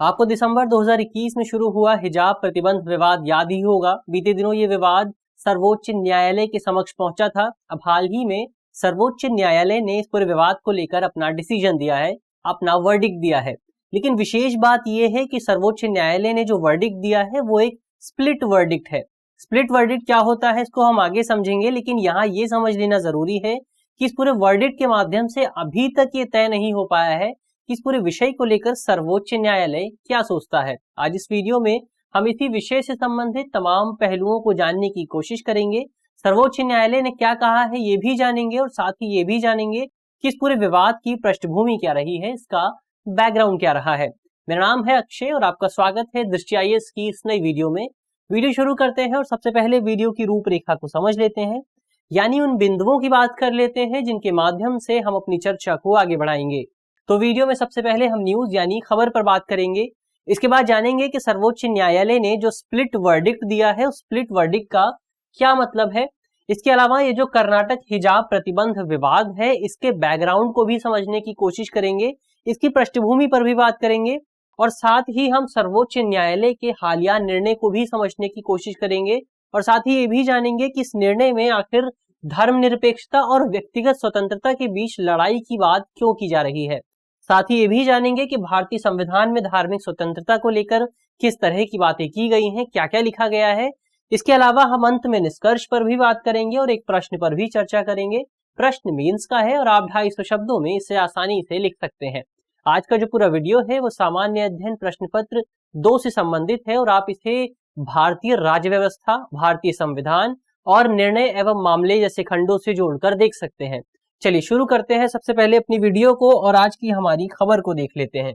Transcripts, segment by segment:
आपको दिसंबर 2021 में शुरू हुआ हिजाब प्रतिबंध विवाद याद ही होगा। बीते दिनों ये विवाद सर्वोच्च न्यायालय के समक्ष पहुंचा था। अब हाल ही में सर्वोच्च न्यायालय ने इस पूरे विवाद को लेकर अपना डिसीजन दिया है, अपना वर्डिक्ट दिया है। लेकिन विशेष बात यह है कि सर्वोच्च न्यायालय ने जो वर्डिक्ट दिया है वो एक स्प्लिट वर्डिक्ट है। स्प्लिट वर्डिक्ट क्या होता है इसको हम आगे समझेंगे, लेकिन यहाँ ये समझ लेना जरूरी है कि इस पूरे वर्डिक्ट के माध्यम से अभी तक ये तय नहीं हो पाया है कि इस पूरे विषय को लेकर सर्वोच्च न्यायालय क्या सोचता है। आज इस वीडियो में हम इसी विषय से संबंधित तमाम पहलुओं को जानने की कोशिश करेंगे। सर्वोच्च न्यायालय ने क्या कहा है ये भी जानेंगे और साथ ही ये भी जानेंगे कि इस पूरे विवाद की पृष्ठभूमि क्या रही है, इसका बैकग्राउंड क्या रहा है। मेरा नाम है अक्षय और आपका स्वागत है दृष्टि IAS की इस नई वीडियो में। वीडियो शुरू करते हैं और सबसे पहले वीडियो की रूपरेखा को समझ लेते हैं, यानी उन बिंदुओं की बात कर लेते हैं जिनके माध्यम से हम अपनी चर्चा को आगे बढ़ाएंगे। तो वीडियो में सबसे पहले हम न्यूज यानी खबर पर बात करेंगे। इसके बाद जानेंगे कि सर्वोच्च न्यायालय ने जो स्प्लिट वर्डिक्ट दिया है उस स्प्लिट वर्डिक्ट का क्या मतलब है। इसके अलावा ये जो कर्नाटक हिजाब प्रतिबंध विवाद है इसके बैकग्राउंड को भी समझने की कोशिश करेंगे, इसकी पृष्ठभूमि पर भी बात करेंगे और साथ ही हम सर्वोच्च न्यायालय के हालिया निर्णय को भी समझने की कोशिश करेंगे और साथ ही ये भी जानेंगे कि इस निर्णय में आखिर धर्मनिरपेक्षता और व्यक्तिगत स्वतंत्रता के बीच लड़ाई की बात क्यों की जा रही है। साथ ही ये भी जानेंगे कि भारतीय संविधान में धार्मिक स्वतंत्रता को लेकर किस तरह की बातें की गई हैं, क्या क्या लिखा गया है। इसके अलावा हम अंत में निष्कर्ष पर भी बात करेंगे और एक प्रश्न पर भी चर्चा करेंगे। प्रश्न मीन्स का है और आप 250 शब्दों में इसे आसानी से लिख सकते हैं। आज का जो पूरा वीडियो है वो सामान्य अध्ययन प्रश्न पत्र 2 से संबंधित है और आप इसे भारतीय राज्य व्यवस्था, भारतीय संविधान और निर्णय एवं मामले जैसे खंडों से जोड़कर देख सकते हैं। चलिए शुरू करते हैं सबसे पहले अपनी वीडियो को और आज की हमारी खबर को देख लेते हैं।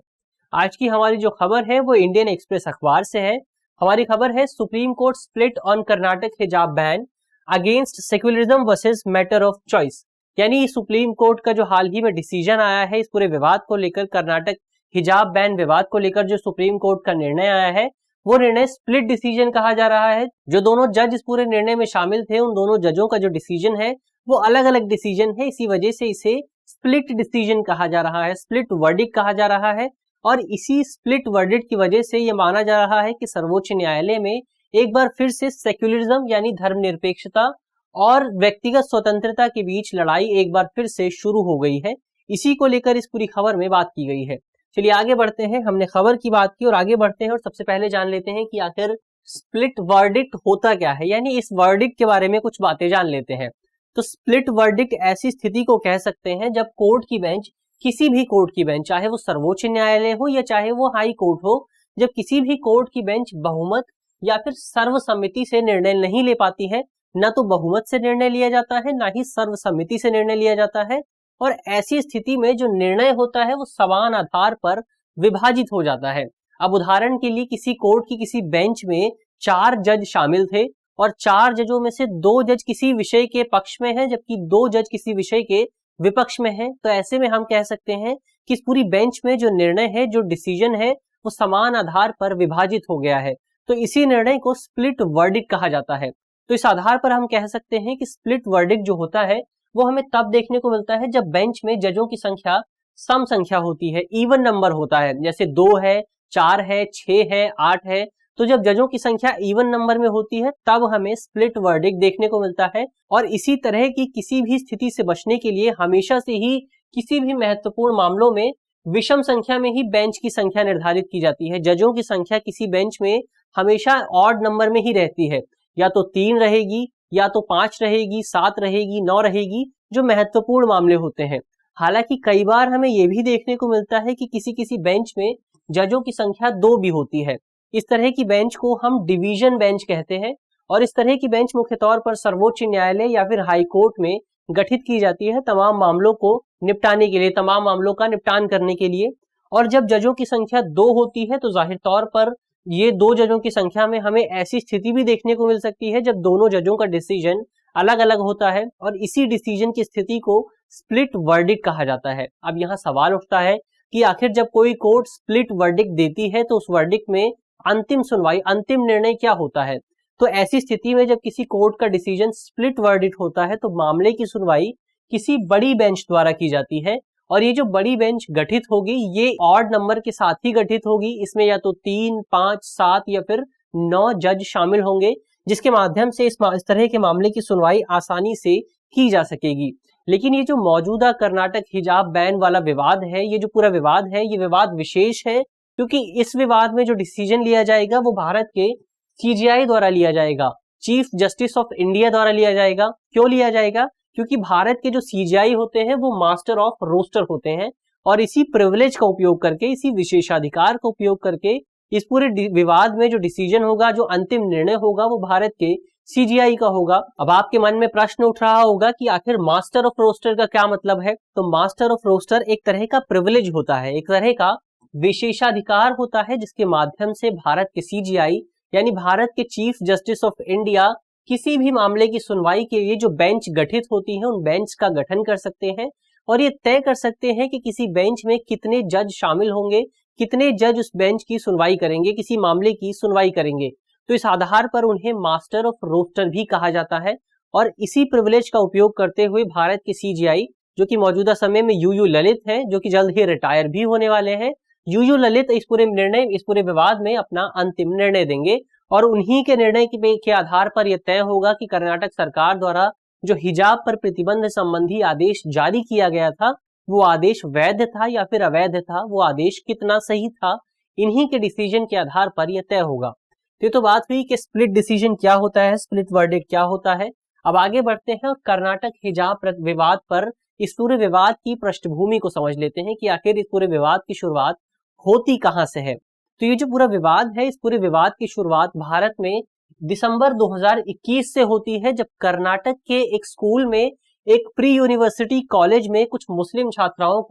आज की हमारी जो खबर है वो इंडियन एक्सप्रेस अखबार से है। हमारी खबर है supreme court split on Karnataka hijab ban against secularism versus matter of choice, यानी सुप्रीम कोर्ट का जो हाल ही में डिसीजन आया है इस पूरे विवाद को लेकर, कर्नाटक हिजाब बैन विवाद को लेकर जो सुप्रीम कोर्ट का निर्णय आया है वो निर्णय स्प्लिट डिसीजन कहा जा रहा है। जो दोनों जज इस पूरे निर्णय में शामिल थे उन दोनों जजों का जो डिसीजन है वो अलग अलग डिसीजन है, इसी वजह से इसे स्प्लिट डिसीजन कहा जा रहा है, स्प्लिट वर्डिक्ट कहा जा रहा है। और इसी स्प्लिट वर्डिक्ट की वजह से ये माना जा रहा है कि सर्वोच्च न्यायालय में एक बार फिर से सेक्युलरिज्म यानी धर्मनिरपेक्षता और व्यक्तिगत स्वतंत्रता के बीच लड़ाई एक बार फिर से शुरू हो गई है। इसी को लेकर इस पूरी खबर में बात की गई है। चलिए आगे बढ़ते हैं, हमने खबर की बात की और आगे बढ़ते हैं और सबसे पहले जान लेते हैं कि आखिर स्प्लिट वर्डिक्ट होता क्या है, यानी इस वर्डिक्ट के बारे में कुछ बातें जान लेते हैं। तो स्प्लिट वर्डिक्ट ऐसी स्थिति को कह सकते हैं जब कोर्ट की बेंच, किसी भी कोर्ट की बेंच, चाहे वो सर्वोच्च न्यायालय हो या चाहे वो हाई कोर्ट हो, जब किसी भी कोर्ट की बेंच बहुमत या फिर सर्वसम्मति से निर्णय नहीं ले पाती है, न तो बहुमत से निर्णय लिया जाता है ना ही सर्वसम्मति से निर्णय लिया जाता है, और ऐसी स्थिति में जो निर्णय होता है वो समान आधार पर विभाजित हो जाता है। अब उदाहरण के लिए किसी कोर्ट की किसी बेंच में 4 जज शामिल थे और 4 जजों में से 2 जज किसी विषय के पक्ष में हैं जबकि 2 जज किसी विषय के विपक्ष में हैं। तो ऐसे में हम कह सकते हैं कि इस पूरी बेंच में जो निर्णय है, जो डिसीजन है वो समान आधार पर विभाजित हो गया है। तो इसी निर्णय को स्प्लिट वर्डिक्ट कहा जाता है। तो इस आधार पर हम कह सकते हैं कि स्प्लिट वर्डिक्ट जो होता है वो हमें तब देखने को मिलता है जब बेंच में जजों की संख्या सम संख्या होती है, इवन नंबर होता है, जैसे 2 है, 4 है, 6 है, 8 है। तो जब जजों की संख्या इवन नंबर में होती है तब हमें स्प्लिट वर्डिक्ट देखने को मिलता है। और इसी तरह की किसी भी स्थिति से बचने के लिए हमेशा से ही किसी भी महत्वपूर्ण मामलों में विषम संख्या में ही बेंच की संख्या निर्धारित की जाती है। जजों की संख्या किसी बेंच में हमेशा ऑड नंबर में ही रहती है, या तो 3 रहेगी, या तो 5 रहेगी, 7 रहेगी, 9 रहेगी, जो महत्वपूर्ण मामले होते हैं। हालांकि कई बार हमें यह भी देखने को मिलता है कि किसी किसी बेंच में जजों की संख्या 2 भी होती है। इस तरह की बेंच को हम डिवीजन बेंच कहते हैं और इस तरह की बेंच मुख्य तौर पर सर्वोच्च न्यायालय या फिर हाई कोर्ट में गठित की जाती है तमाम मामलों को निपटाने के लिए, तमाम मामलों का निपटान करने के लिए। और जब जजों की संख्या 2 होती है तो जाहिर तौर पर ये 2 जजों की संख्या में हमें ऐसी स्थिति भी देखने को मिल सकती है जब दोनों जजों का डिसीजन अलग अलग होता है और इसी डिसीजन की स्थिति को स्प्लिट वर्डिक्ट कहा जाता है। अब यहाँ सवाल उठता है कि आखिर जब कोई कोर्ट स्प्लिट वर्डिक्ट देती है तो उस वर्डिक्ट में अंतिम सुनवाई, अंतिम निर्णय क्या होता है। तो ऐसी स्थिति में जब किसी कोर्ट का डिसीजन स्प्लिट वर्डिक्ट होता है तो मामले की सुनवाई किसी बड़ी बेंच द्वारा की जाती है और ये जो बड़ी बेंच गठित होगी ये ऑड नंबर के साथ ही गठित होगी। इसमें या तो 3, 5, 7 या फिर 9 जज शामिल होंगे, जिसके माध्यम से इस तरह के मामले की सुनवाई आसानी से की जा सकेगी। लेकिन ये जो मौजूदा कर्नाटक हिजाब बैन वाला विवाद है, ये जो पूरा विवाद है, ये विवाद विशेष है क्योंकि इस विवाद में जो डिसीजन लिया जाएगा वो भारत के सीजीआई द्वारा लिया जाएगा, चीफ जस्टिस ऑफ इंडिया द्वारा लिया जाएगा। क्यों लिया जाएगा? क्योंकि भारत के जो सीजीआई होते हैं वो मास्टर ऑफ रोस्टर होते हैं और इसी प्रिविलेज का उपयोग करके, इसी विशेषाधिकार का उपयोग करके इस पूरे विवाद में जो डिसीजन होगा, जो अंतिम निर्णय होगा वो भारत के सीजीआई का होगा। अब आपके मन में प्रश्न उठ रहा होगा कि आखिर मास्टर ऑफ रोस्टर का क्या मतलब है? तो मास्टर ऑफ रोस्टर एक तरह का प्रिविलेज होता है, एक तरह का विशेषाधिकार होता है जिसके माध्यम से भारत के सीजीआई यानी भारत के चीफ जस्टिस ऑफ इंडिया किसी भी मामले की सुनवाई के लिए जो बेंच गठित होती है उन बेंच का गठन कर सकते हैं और ये तय कर सकते हैं कि किसी बेंच में कितने जज शामिल होंगे, कितने जज उस बेंच की सुनवाई करेंगे, किसी मामले की सुनवाई करेंगे। तो इस आधार पर उन्हें मास्टर ऑफ रोस्टर भी कहा जाता है और इसी प्रिविलेज का उपयोग करते हुए भारत के सीजीआई, जो कि मौजूदा समय में यूयू ललित हैं, जो कि जल्द ही रिटायर भी होने वाले हैं, यूयू ललित इस पूरे विवाद में अपना अंतिम निर्णय देंगे और उन्हीं के निर्णय के आधार पर यह तय होगा कि कर्नाटक सरकार द्वारा जो हिजाब पर प्रतिबंध संबंधी आदेश जारी किया गया था वो आदेश वैध था या फिर अवैध था, वो आदेश कितना सही था। इन्हीं के डिसीजन के आधार पर यह तय होगा। तो बात हुई कि स्प्लिट डिसीजन क्या होता है, स्प्लिट वर्डिक्ट क्या होता है। अब आगे बढ़ते हैं और कर्नाटक हिजाब विवाद पर इस पूरे विवाद की पृष्ठभूमि को समझ लेते हैं कि आखिर इस पूरे विवाद की शुरुआत होती कहां से है। तो ये जो पूरा विवाद है, इस पूरे विवाद की शुरुआत भारत में दिसंबर 2021 से होती है, जब कर्नाटक के एक स्कूल में, एक प्री यूनिवर्सिटी कॉलेज में कुछ मुस्लिम छात्राओं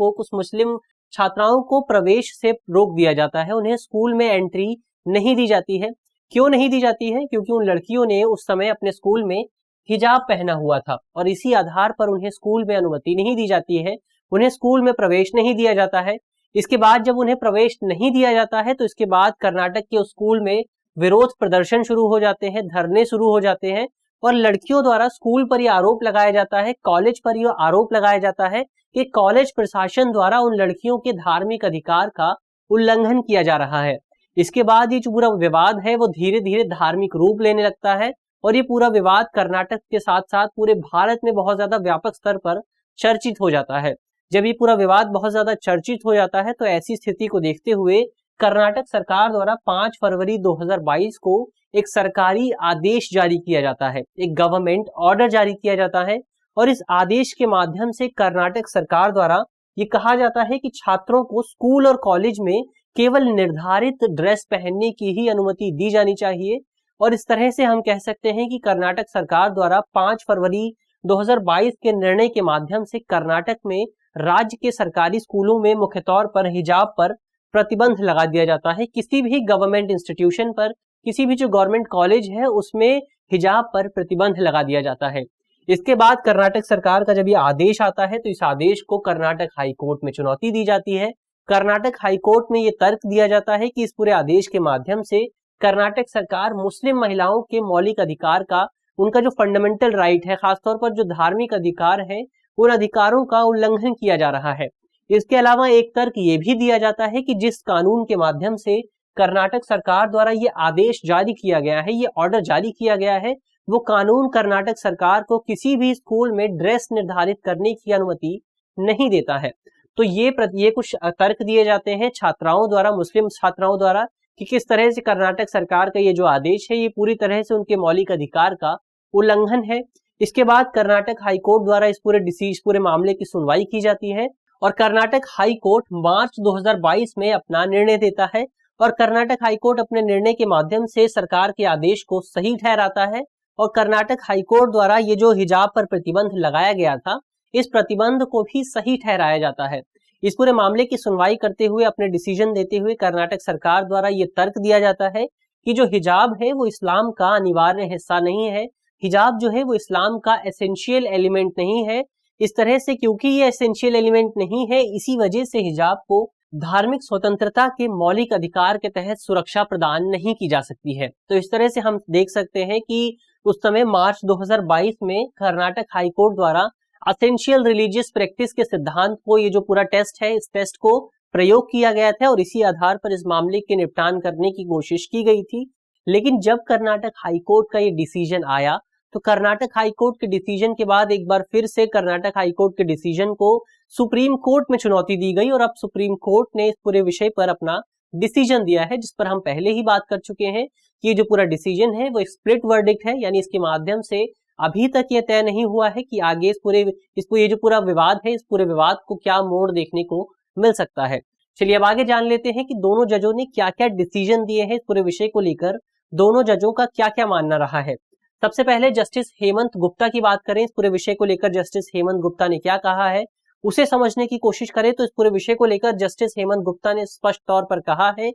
को प्रवेश से रोक दिया जाता है, उन्हें स्कूल में एंट्री नहीं दी जाती है। क्यों नहीं दी जाती है? क्योंकि उन लड़कियों ने उस समय अपने स्कूल में हिजाब पहना हुआ था और इसी आधार पर उन्हें स्कूल में अनुमति नहीं दी जाती है, उन्हें स्कूल में प्रवेश नहीं दिया जाता है। इसके बाद जब उन्हें प्रवेश नहीं दिया जाता है तो इसके बाद कर्नाटक के उस स्कूल में विरोध प्रदर्शन शुरू हो जाते हैं, धरने शुरू हो जाते हैं और लड़कियों द्वारा स्कूल पर यह आरोप लगाया जाता है, कॉलेज पर यह आरोप लगाया जाता है कि कॉलेज प्रशासन द्वारा उन लड़कियों के धार्मिक अधिकार का उल्लंघन किया जा रहा है। इसके बाद ये जो पूरा विवाद है वो धीरे धीरे धार्मिक रूप लेने लगता है और ये पूरा विवाद कर्नाटक के साथ साथ पूरे भारत में बहुत ज्यादा व्यापक स्तर पर चर्चित हो जाता है। जब ये पूरा विवाद बहुत ज्यादा चर्चित हो जाता है तो ऐसी स्थिति को देखते हुए कर्नाटक सरकार द्वारा 5 फरवरी 2022 को एक सरकारी आदेश जारी किया जाता है, एक गवर्नमेंट ऑर्डर जारी किया जाता है और इस आदेश के माध्यम से कर्नाटक सरकार द्वारा ये कहा जाता है कि छात्रों को स्कूल और कॉलेज में केवल निर्धारित ड्रेस पहनने की ही अनुमति दी जानी चाहिए। और इस तरह से हम कह सकते हैं कि कर्नाटक सरकार द्वारा 5 फरवरी 2022 के निर्णय के माध्यम से कर्नाटक में राज्य के सरकारी स्कूलों में मुख्य तौर पर हिजाब पर प्रतिबंध लगा दिया जाता है। किसी भी गवर्नमेंट इंस्टीट्यूशन पर, किसी भी जो गवर्नमेंट कॉलेज है उसमें हिजाब पर प्रतिबंध लगा दिया जाता है। इसके बाद कर्नाटक सरकार का जब ये आदेश आता है तो इस आदेश को कर्नाटक हाई कोर्ट में चुनौती दी जाती है। कर्नाटक हाई कोर्ट में ये तर्क दिया जाता है कि इस पूरे आदेश के माध्यम से कर्नाटक सरकार मुस्लिम महिलाओं के मौलिक अधिकार का, उनका जो फंडामेंटल राइट है, खासतौर पर जो धार्मिक अधिकार है, उन अधिकारों का उल्लंघन किया जा रहा है। इसके अलावा एक तर्क ये भी दिया जाता है कि जिस कानून के माध्यम से कर्नाटक सरकार द्वारा ये आदेश जारी किया गया है, ये ऑर्डर जारी किया गया है, वो कानून कर्नाटक सरकार को किसी भी स्कूल में ड्रेस निर्धारित करने की अनुमति नहीं देता है। तो ये कुछ तर्क दिए जाते हैं छात्राओं द्वारा, मुस्लिम छात्राओं द्वारा, कि किस तरह से कर्नाटक सरकार का ये जो आदेश है ये पूरी तरह से उनके मौलिक अधिकार का उल्लंघन है। इसके बाद कर्नाटक हाई कोर्ट द्वारा इस पूरे मामले की सुनवाई की जाती है और कर्नाटक हाई कोर्ट मार्च 2022 में अपना निर्णय देता है और कर्नाटक हाई कोर्ट अपने निर्णय के माध्यम से सरकार के आदेश को सही ठहराता है और कर्नाटक हाई कोर्ट द्वारा ये जो हिजाब पर प्रतिबंध लगाया गया था, इस प्रतिबंध को भी सही ठहराया जाता है। इस पूरे मामले की सुनवाई करते हुए, अपने डिसीजन देते हुए कर्नाटक सरकार द्वारा ये तर्क दिया जाता है कि जो हिजाब है वो इस्लाम का अनिवार्य हिस्सा नहीं है, हिजाब जो है वो इस्लाम का एसेंशियल एलिमेंट नहीं है। इस तरह से क्योंकि ये एसेंशियल एलिमेंट नहीं है, इसी वजह से हिजाब को धार्मिक स्वतंत्रता के मौलिक अधिकार के तहत सुरक्षा प्रदान नहीं की जा सकती है। तो इस तरह से हम देख सकते हैं कि उस समय मार्च 2022 में कर्नाटक हाई कोर्ट द्वारा असेंशियल रिलीजियस प्रैक्टिस के सिद्धांत को, ये जो पूरा टेस्ट है, इस टेस्ट को प्रयोग किया गया था और इसी आधार पर इस मामले के निपटान करने की कोशिश की गई थी। लेकिन जब कर्नाटक हाईकोर्ट का ये डिसीजन आया तो कर्नाटक हाईकोर्ट के डिसीजन के बाद एक बार फिर से कर्नाटक हाईकोर्ट के डिसीजन को सुप्रीम कोर्ट में चुनौती दी गई और अब सुप्रीम कोर्ट ने इस पूरे विषय पर अपना डिसीजन दिया है, जिस पर हम पहले ही बात कर चुके हैं कि ये जो पूरा डिसीजन है वो स्प्लिट वर्डिक्ट है, यानी इसके माध्यम से अभी तक ये तय नहीं हुआ है कि आगे ये जो पूरा विवाद है, इस पूरे विवाद को क्या मोड़ देखने को मिल सकता है। चलिए अब आगे जान लेते हैं कि दोनों जजों ने क्या क्या डिसीजन दिए हैं इस पूरे विषय को लेकर, दोनों जजों का क्या क्या मानना रहा है। सबसे पहले जस्टिस हेमंत गुप्ता की बात करें, इस पूरे विषय को लेकर जस्टिस हेमंत गुप्ता ने क्या कहा है उसे समझने की कोशिश करें तो इस पूरे विषय को लेकर जस्टिस हेमंत गुप्ता ने स्पष्ट तौर पर कहा है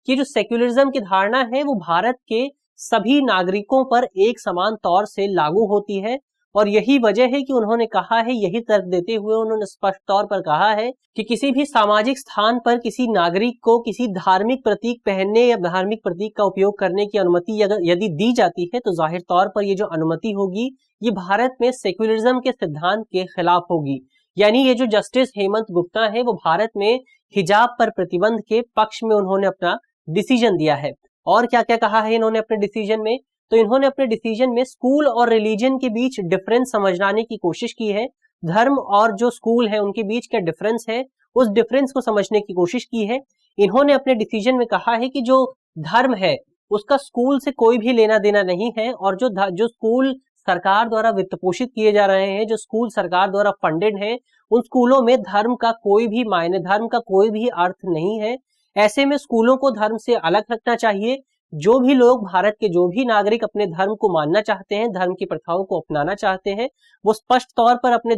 कि जो सेक्युलरिज्म की धारणा है वो भारत के सभी नागरिकों पर एक समान तौर से लागू होती है और यही वजह है कि उन्होंने कहा है, यही तर्क देते हुए उन्होंने स्पष्ट तौर पर कहा है कि किसी भी सामाजिक स्थान पर किसी नागरिक को किसी धार्मिक प्रतीक पहनने या धार्मिक प्रतीक का उपयोग करने की अनुमति यदि दी जाती है तो जाहिर तौर पर ये जो अनुमति होगी ये भारत में सेक्युलरिज्म के सिद्धांत के खिलाफ होगी। यानी ये जो जस्टिस हेमंत गुप्ता है वो भारत में हिजाब पर प्रतिबंध के पक्ष में उन्होंने अपना डिसीजन दिया है। और क्या क्या कहा है इन्होंने अपने डिसीजन में, तो इन्होंने अपने डिसीजन में स्कूल और रिलीजन के बीच डिफरेंस समझाने की कोशिश की है। धर्म और जो स्कूल है उनके बीच क्या डिफरेंस है, उस डिफरेंस को समझने की कोशिश की है। इन्होंने अपने डिसीजन में कहा है कि जो धर्म है उसका स्कूल से कोई भी लेना देना नहीं है और जो स्कूल सरकार द्वारा वित्त पोषित किए जा रहे हैं, जो स्कूल सरकार द्वारा फंडेड है, उन स्कूलों में धर्म का कोई भी मायने, धर्म का कोई भी अर्थ नहीं है। ऐसे में स्कूलों को धर्म से अलग रखना चाहिए। जो भी लोग, भारत के जो भी नागरिक अपने धर्म को मानना चाहते हैं, धर्म की प्रथाओं को अपनाना चाहते हैं, वो स्पष्ट तौर पर अपने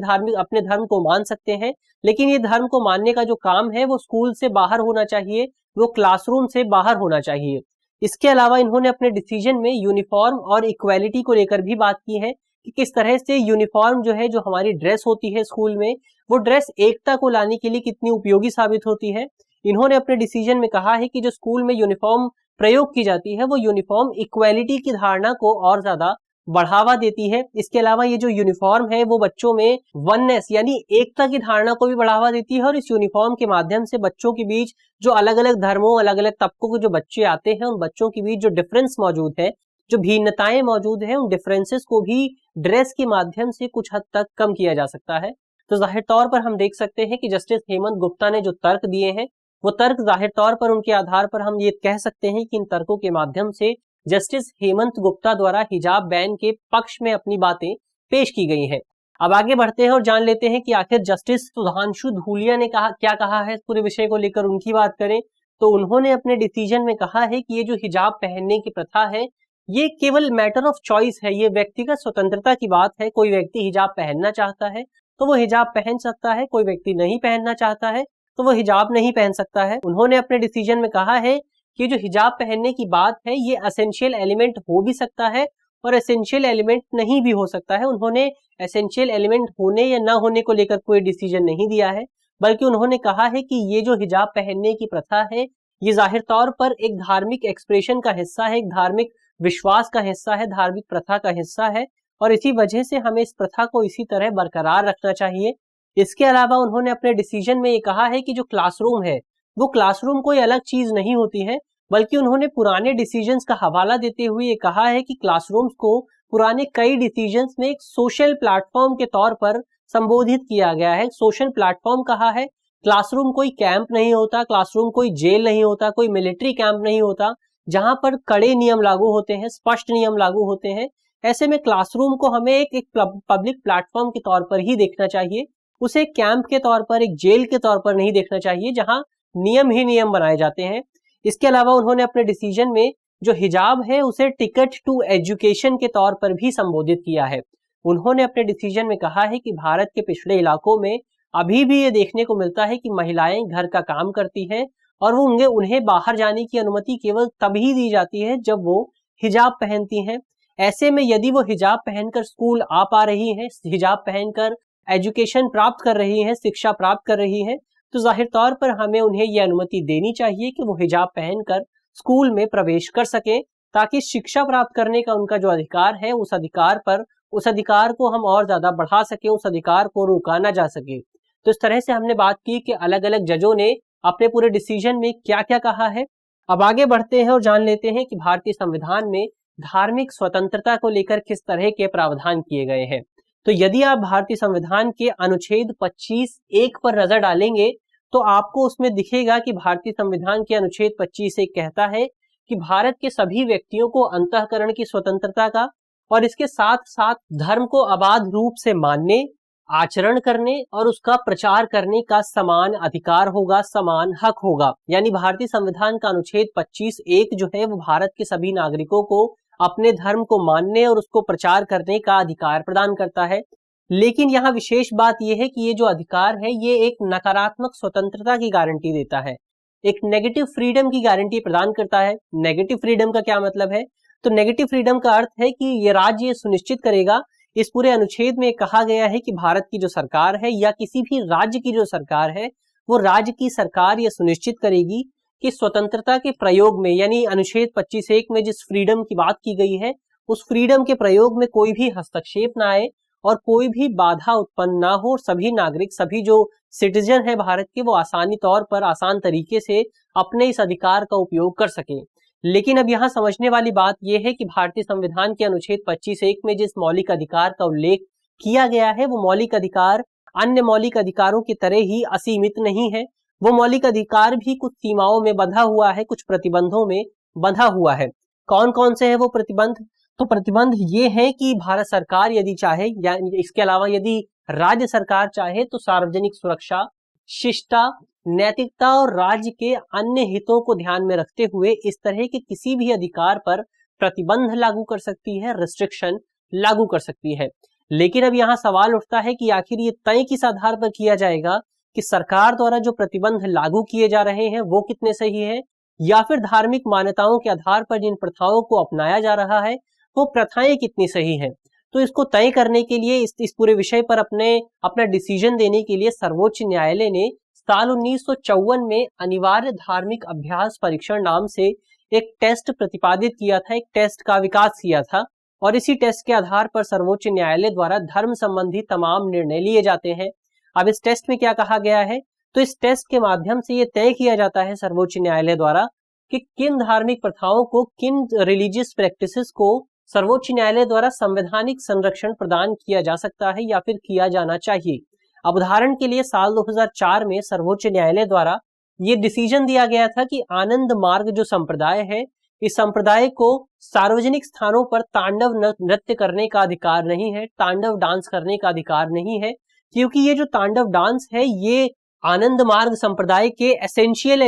धर्म को मान सकते हैं। लेकिन ये धर्म को मानने का जो काम है वो स्कूल से बाहर होना चाहिए, वो क्लासरूम से बाहर होना चाहिए। इसके अलावा इन्होंने अपने डिसीजन में यूनिफॉर्म और इक्वालिटी को लेकर भी बात की है कि किस तरह से यूनिफॉर्म जो है, जो हमारी ड्रेस होती है स्कूल में, वो ड्रेस एकता को लाने के लिए कितनी उपयोगी साबित होती है। इन्होंने अपने डिसीजन में कहा है कि जो स्कूल में यूनिफॉर्म प्रयोग की जाती है वो यूनिफॉर्म इक्वालिटी की धारणा को और ज्यादा बढ़ावा देती है। इसके अलावा ये जो यूनिफॉर्म है वो बच्चों में वननेस यानी एकता की धारणा को भी बढ़ावा देती है और इस यूनिफॉर्म के माध्यम से बच्चों के बीच जो अलग अलग धर्मों, अलग अलग तबकों के जो बच्चे आते हैं, उन बच्चों के बीच जो डिफरेंस मौजूद है, जो भिन्नताएं मौजूद है, उन डिफरेंसेस को भी ड्रेस के माध्यम से कुछ हद तक कम किया जा सकता है। तो जाहिर तौर पर हम देख सकते हैं कि जस्टिस हेमंत गुप्ता ने जो तर्क दिए हैं वो तर्क जाहिर तौर पर उनके आधार पर हम ये कह सकते हैं कि इन तर्कों के माध्यम से जस्टिस हेमंत गुप्ता द्वारा हिजाब बैन के पक्ष में अपनी बातें पेश की गई हैं। अब आगे बढ़ते हैं और जान लेते हैं कि आखिर जस्टिस सुधांशु धूलिया ने क्या कहा है इस पूरे विषय को लेकर। उनकी बात करें तो उन्होंने अपने डिसीजन में कहा है कि ये जो हिजाब पहनने की प्रथा है ये केवल मैटर ऑफ चॉइस है, ये व्यक्तिगत स्वतंत्रता की बात है। कोई व्यक्ति हिजाब पहनना चाहता है तो वो हिजाब पहन सकता है, कोई व्यक्ति नहीं पहनना चाहता है तो वो हिजाब नहीं पहन सकता है। उन्होंने अपने डिसीजन में कहा है कि जो हिजाब पहनने की बात है ये एसेंशियल एलिमेंट हो भी सकता है और एसेंशियल एलिमेंट नहीं भी हो सकता है। उन्होंने एसेंशियल एलिमेंट होने या ना होने को लेकर कोई डिसीजन नहीं दिया है, बल्कि उन्होंने कहा है कि ये जो हिजाब पहनने की प्रथा है ये जाहिर तौर पर एक धार्मिक एक्सप्रेशन का हिस्सा है, एक धार्मिक विश्वास का हिस्सा है, धार्मिक प्रथा का हिस्सा है और इसी वजह से हमें इस प्रथा को इसी तरह बरकरार रखना चाहिए। इसके अलावा उन्होंने अपने डिसीजन में ये कहा है कि जो क्लासरूम है वो क्लासरूम कोई अलग चीज नहीं होती है, बल्कि उन्होंने पुराने डिसीजंस का हवाला देते हुए ये कहा है कि क्लासरूम्स को पुराने कई डिसीजंस में एक सोशल प्लेटफॉर्म के तौर पर संबोधित किया गया है। सोशल प्लेटफॉर्म कहा है, क्लासरूम कोई कैंप नहीं होता, क्लासरूम कोई जेल नहीं होता, कोई मिलिट्री कैंप नहीं होता जहां पर कड़े नियम लागू होते हैं, स्पष्ट नियम लागू होते हैं। ऐसे में क्लासरूम को हमें एक पब्लिक प्लेटफॉर्म के तौर पर ही देखना चाहिए, उसे कैंप के तौर पर, एक जेल के तौर पर नहीं देखना चाहिए जहां नियम ही नियम बनाए जाते हैं। इसके अलावा उन्होंने अपने डिसीजन में जो हिजाब है उसे टिकट टू एजुकेशन के तौर पर भी संबोधित किया है। उन्होंने अपने डिसीजन में कहा है कि भारत के पिछड़े इलाकों में अभी भी ये देखने को मिलता है कि महिलाएं घर का काम करती हैं और वो उन्हें बाहर जाने की अनुमति केवल तभी दी जाती है जब वो हिजाब पहनती हैं। ऐसे में यदि वो हिजाब पहनकर स्कूल आ पा रही हैं, हिजाब पहनकर एजुकेशन प्राप्त कर रही हैं, शिक्षा प्राप्त कर रही हैं, तो जाहिर तौर पर हमें उन्हें यह अनुमति देनी चाहिए कि वो हिजाब पहनकर स्कूल में प्रवेश कर सकें, ताकि शिक्षा प्राप्त करने का उनका जो अधिकार है उस अधिकार पर उस अधिकार को हम और ज्यादा बढ़ा सके, उस अधिकार को रुका ना जा सके। तो इस तरह से हमने बात की कि अलग अलग जजों ने अपने पूरे डिसीजन में क्या क्या कहा है। अब आगे बढ़ते हैं और जान लेते हैं कि भारतीय संविधान में धार्मिक स्वतंत्रता को लेकर किस तरह के प्रावधान किए गए हैं। तो यदि आप भारतीय संविधान के अनुच्छेद 25(1) पर नजर डालेंगे तो आपको उसमें दिखेगा कि भारतीय संविधान के अनुच्छेद 25(1) कहता है कि भारत के सभी व्यक्तियों को अंतःकरण की स्वतंत्रता का और इसके साथ साथ धर्म को अबाध रूप से मानने, आचरण करने और उसका प्रचार करने का समान अधिकार होगा, समान हक होगा। यानी भारतीय संविधान का अनुच्छेद 25(1) जो है वो भारत के सभी नागरिकों को अपने धर्म को मानने और उसको प्रचार करने का अधिकार प्रदान करता है। लेकिन यहाँ विशेष बात यह है कि ये जो अधिकार है ये एक नकारात्मक स्वतंत्रता की गारंटी देता है, एक नेगेटिव फ्रीडम की गारंटी प्रदान करता है। नेगेटिव फ्रीडम का क्या मतलब है? तो नेगेटिव फ्रीडम का अर्थ है कि ये राज्य सुनिश्चित करेगा, इस पूरे अनुच्छेद में कहा गया है कि भारत की जो सरकार है या किसी भी राज्य की जो सरकार है वो राज्य की सरकार ये सुनिश्चित करेगी कि स्वतंत्रता के प्रयोग में, यानी अनुच्छेद 25(1) में जिस फ्रीडम की बात की गई है उस फ्रीडम के प्रयोग में कोई भी हस्तक्षेप ना आए और कोई भी बाधा उत्पन्न ना हो। सभी नागरिक, सभी जो सिटीजन है भारत के, वो आसानी तौर पर, आसान तरीके से अपने इस अधिकार का उपयोग कर सके। लेकिन अब यहाँ समझने वाली बात यह है कि भारतीय संविधान के अनुच्छेद 25(1) में जिस मौलिक अधिकार का उल्लेख किया गया है वो मौलिक अधिकार अन्य मौलिक अधिकारों की तरह ही असीमित नहीं है। वो मौलिक अधिकार भी कुछ सीमाओं में बंधा हुआ है, कुछ प्रतिबंधों में बंधा हुआ है। कौन कौन से है वो प्रतिबंध? तो प्रतिबंध ये है कि भारत सरकार यदि चाहे या इसके अलावा यदि राज्य सरकार चाहे तो सार्वजनिक सुरक्षा, शिष्टता, नैतिकता और राज्य के अन्य हितों को ध्यान में रखते हुए इस तरह के किसी भी अधिकार पर प्रतिबंध लागू कर सकती है, रिस्ट्रिक्शन लागू कर सकती है। लेकिन अब यहाँ सवाल उठता है कि आखिर ये तय किस आधार पर किया जाएगा कि सरकार द्वारा जो प्रतिबंध लागू किए जा रहे हैं वो कितने सही है, या फिर धार्मिक मान्यताओं के आधार पर जिन प्रथाओं को अपनाया जा रहा है वो प्रथाएं कितनी सही हैं। तो इसको तय करने के लिए, इस पूरे विषय पर अपना डिसीजन देने के लिए सर्वोच्च न्यायालय ने साल 1954 में अनिवार्य धार्मिक अभ्यास परीक्षण नाम से एक टेस्ट प्रतिपादित किया था, एक टेस्ट का विकास किया था। और इसी टेस्ट के आधार पर सर्वोच्च न्यायालय द्वारा धर्म संबंधी तमाम निर्णय लिए जाते हैं। अब इस टेस्ट में क्या कहा गया है? तो इस टेस्ट के माध्यम से ये तय किया जाता है सर्वोच्च न्यायालय द्वारा कि किन धार्मिक प्रथाओं को, किन रिलीजियस प्रैक्टिसेस को सर्वोच्च न्यायालय द्वारा संवैधानिक संरक्षण प्रदान किया जा सकता है या फिर किया जाना चाहिए। अब उदाहरण के लिए साल 2004 में सर्वोच्च न्यायालय द्वारा ये डिसीजन दिया गया था कि आनंद मार्ग जो संप्रदाय है, इस संप्रदाय को सार्वजनिक स्थानों पर तांडव नृत्य करने का अधिकार नहीं है, तांडव डांस करने का अधिकार नहीं है, क्योंकि ये जो तांडव डांस है ये आनंद मार्ग संप्रदाय के एसेंशियल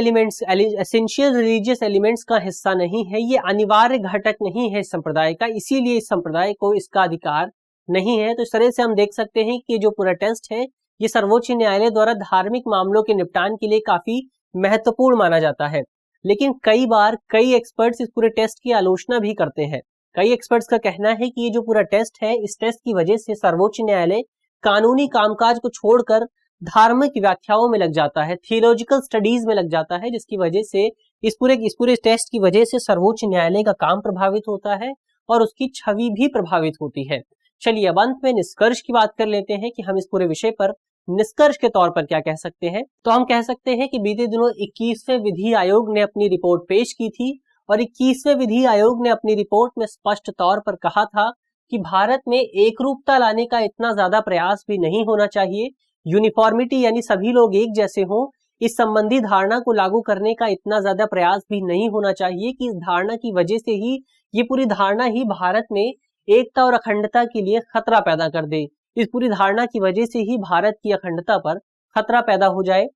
रिलीजियस एलिमेंट्स का हिस्सा नहीं है, ये अनिवार्य घटक नहीं है इस संप्रदाय का, इसीलिए इस संप्रदाय को इसका अधिकार नहीं है। तो इस तरह से हम देख सकते हैं कि जो पूरा टेस्ट है ये सर्वोच्च न्यायालय द्वारा धार्मिक मामलों के निपटान के लिए काफी महत्वपूर्ण माना जाता है। लेकिन कई बार कई एक्सपर्ट्स इस पूरे टेस्ट की आलोचना भी करते हैं। कई एक्सपर्ट्स का कहना है कि ये जो पूरा टेस्ट है, इस टेस्ट की वजह से सर्वोच्च न्यायालय कानूनी कामकाज को छोड़कर धार्मिक व्याख्याओं में लग जाता है, थियोलॉजिकल स्टडीज में लग जाता है, जिसकी वजह से इस पूरे टेस्ट की वजह से सर्वोच्च न्यायालय का काम प्रभावित होता है और उसकी छवि भी प्रभावित होती है। चलिए अब अंत में निष्कर्ष की बात कर लेते हैं कि हम इस पूरे विषय पर निष्कर्ष के तौर पर क्या कह सकते हैं। तो हम कह सकते हैं कि बीते दिनों 21वें विधि आयोग ने अपनी रिपोर्ट पेश की थी और 21वें विधि आयोग ने अपनी रिपोर्ट में स्पष्ट तौर पर कहा था कि भारत में एकरूपता लाने का इतना ज्यादा प्रयास भी नहीं होना चाहिए, यूनिफॉर्मिटी यानी सभी लोग एक जैसे हों, इस संबंधी धारणा को लागू करने का इतना ज्यादा प्रयास भी नहीं होना चाहिए कि इस धारणा की वजह से ही, ये पूरी धारणा ही भारत में एकता और अखंडता के लिए खतरा पैदा कर दे, इस पूरी धारणा की वजह से ही भारत की अखंडता पर खतरा पैदा हो जाए।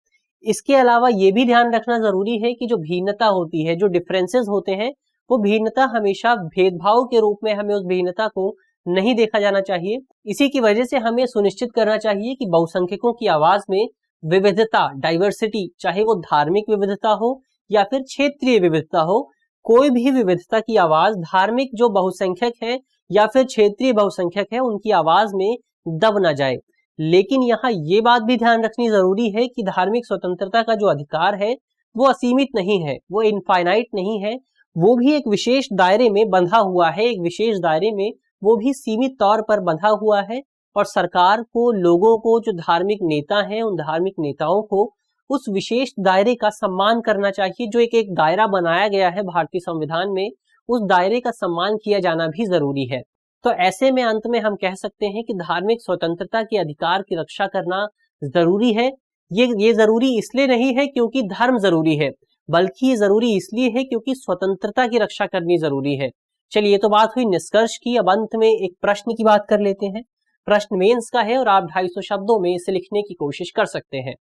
इसके अलावा ये भी ध्यान रखना जरूरी है कि जो भिन्नता होती है, जो डिफरेंसेस होते हैं, वो भिन्नता हमेशा भेदभाव के रूप में, हमें उस भिन्नता को नहीं देखा जाना चाहिए। इसी की वजह से हमें सुनिश्चित करना चाहिए कि बहुसंख्यकों की आवाज में विविधता, डाइवर्सिटी, चाहे वो धार्मिक विविधता हो या फिर क्षेत्रीय विविधता हो, कोई भी विविधता की आवाज धार्मिक जो बहुसंख्यक है या फिर क्षेत्रीय बहुसंख्यक है उनकी आवाज में दब ना जाए। लेकिन यहाँ ये बात भी ध्यान रखनी जरूरी है कि धार्मिक स्वतंत्रता का जो अधिकार है वो असीमित नहीं है, वो इनफाइनाइट नहीं है, वो भी एक विशेष दायरे में बंधा हुआ है, एक विशेष दायरे में वो भी सीमित तौर पर बंधा हुआ है और सरकार को, लोगों को, जो धार्मिक नेता हैं उन धार्मिक नेताओं को उस विशेष दायरे का सम्मान करना चाहिए। जो एक दायरा बनाया गया है भारतीय संविधान में, उस दायरे का सम्मान किया जाना भी जरूरी है। तो ऐसे में अंत में हम कह सकते हैं कि धार्मिक स्वतंत्रता के अधिकार की रक्षा करना जरूरी है। ये जरूरी इसलिए नहीं है क्योंकि धर्म जरूरी है, बल्कि ये जरूरी इसलिए है क्योंकि स्वतंत्रता की रक्षा करनी जरूरी है। चलिए, ये तो बात हुई निष्कर्ष की। अब अंत में एक प्रश्न की बात कर लेते हैं। प्रश्न मेंस का है और आप 250 शब्दों में इसे लिखने की कोशिश कर सकते हैं।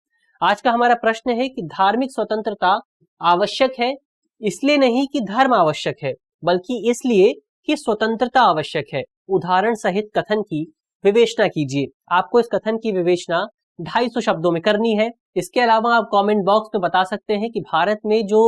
आज का हमारा प्रश्न है कि धार्मिक स्वतंत्रता आवश्यक है इसलिए नहीं कि धर्म आवश्यक है, बल्कि इसलिए कि स्वतंत्रता आवश्यक है। उदाहरण सहित कथन की विवेचना कीजिए। आपको इस कथन की विवेचना 250 शब्दों में करनी है। इसके अलावा आप कमेंट बॉक्स में बता सकते हैं कि भारत में जो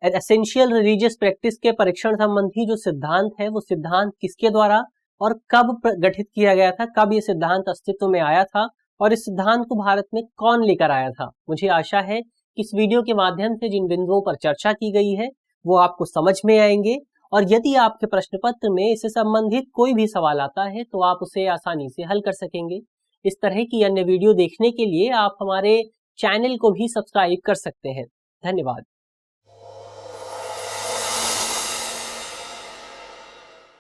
एसेंशियल रिलीजियस प्रैक्टिस के परीक्षण संबंधी जो सिद्धांत है, वो सिद्धांत किसके द्वारा और कब गठित किया गया था, कब ये सिद्धांत अस्तित्व में आया था और इस सिद्धांत को भारत में कौन लेकर आया था। मुझे आशा है कि इस वीडियो के माध्यम से जिन बिंदुओं पर चर्चा की गई है वो आपको समझ में आएंगे और यदि आपके प्रश्न पत्र में इससे संबंधित कोई भी सवाल आता है तो आप उसे आसानी से हल कर सकेंगे। इस तरह की अन्य वीडियो देखने के लिए आप हमारे चैनल को भी सब्सक्राइब कर सकते हैं। धन्यवाद।